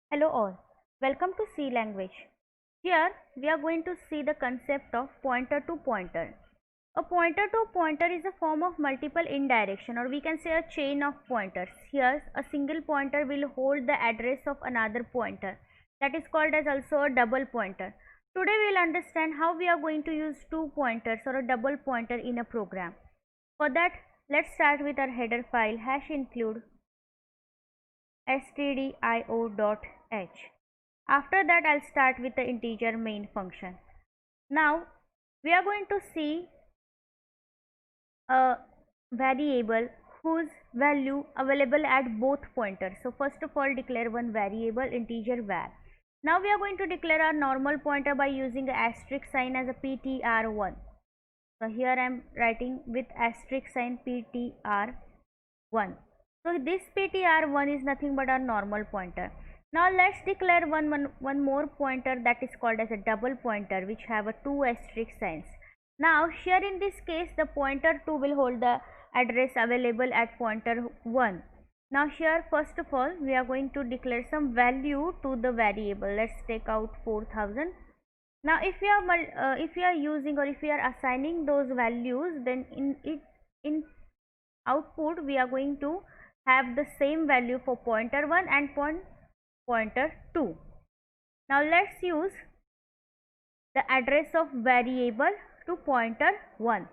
Hello all, welcome to C language. Here we are going to see the concept of pointer to pointer. A pointer to pointer is a form of multiple indirection, or we can say a chain of pointers. Here a single pointer will hold the address of another pointer. That is called as also a double pointer. Today we will understand how we are going to use two pointers or a double pointer in a program. For that, let's start with our header file #include stdio.h. After that, I'll start with the integer main function. Now we are going to see a variable whose value available at both pointers. So first of all, declare one variable integer var. Now we are going to declare our normal pointer by using the asterisk sign as a ptr1. So here I am writing with asterisk sign ptr1. So this ptr1 is nothing but our normal pointer. Now let's declare one more pointer that is called as a double pointer, which have a two asterisk signs. Now here in this case the pointer 2 will hold the address available at pointer 1. Now here first of all we are going to declare some value to the variable. Let's take out 4000. Now if we are using or if we are assigning those values, then in output we are going to have the same value for pointer 1 and pointer 2. Now let's use the address of variable to pointer 1.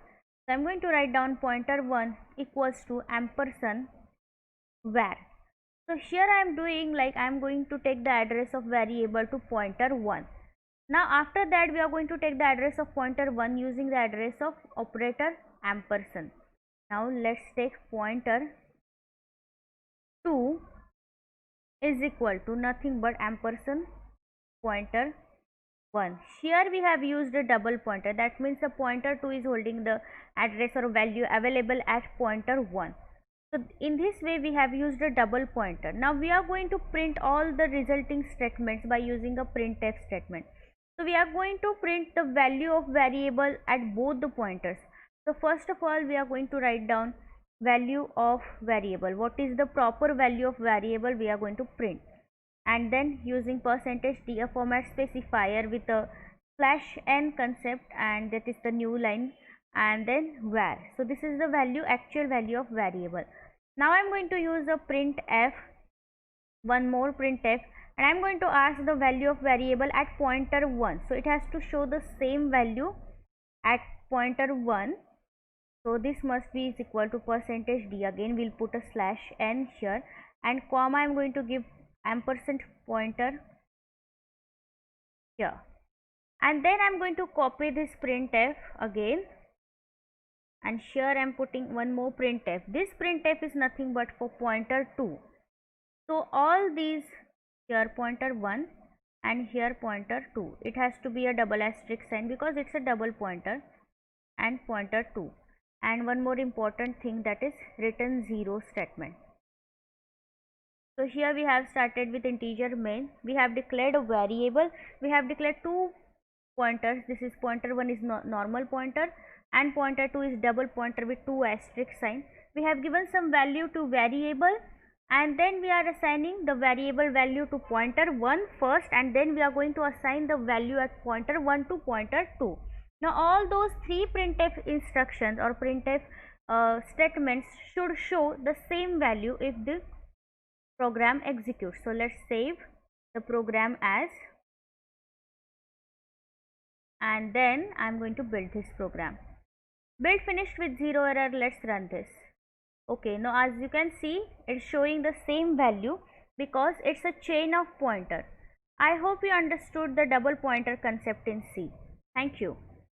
So I'm going to write down pointer 1 equals to ampersand var. So here I am doing like I am going to take the address of variable to pointer 1. Now after that we are going to take the address of pointer 1 using the address of operator ampersand. Now let's take pointer 2 is equal to nothing but ampersand pointer 1. Here we have used a double pointer. That means the pointer 2 is holding the address or value available at pointer 1. So in this way we have used a double pointer. Now we are going to print all the resulting statements by using a printf statement. So we are going to print the value of variable at both the pointers. So first of all we are going to write down value of variable. What is the proper value of variable we are going to print, and then using %d a format specifier with a /n concept, and that is the new line, and then var. So this is the actual value of variable. Now I'm going to use a printf, one more printf, and I'm going to ask the value of variable at pointer 1. So it has to show the same value at pointer 1. So this must be is equal to %d. Again we'll put a /n here, and comma I'm going to give ampersand pointer here, and then I'm going to copy this printf again, and here I'm putting one more printf. This printf is nothing but for pointer 2. So all these, here pointer 1 and here pointer 2, it has to be a double asterisk sign because it's a double pointer, and pointer 2. And one more important thing, that is return 0 statement. So here we have started with integer main. We have declared a variable. We have declared two pointers. This is pointer 1 is normal pointer, and pointer 2 is double pointer with two asterisk sign. We have given some value to variable, and then we are assigning the variable value to pointer 1 first, and then we are going to assign the value at pointer 1 to pointer 2. Now all those three printf instructions or printf statements should show the same value if the program executes. So let's save the program as, and then I'm going to build this program. Build finished with 0 error. Let's run this. Okay, now as you can see, it's showing the same value because it's a chain of pointer. I hope you understood the double pointer concept in C. Thank you.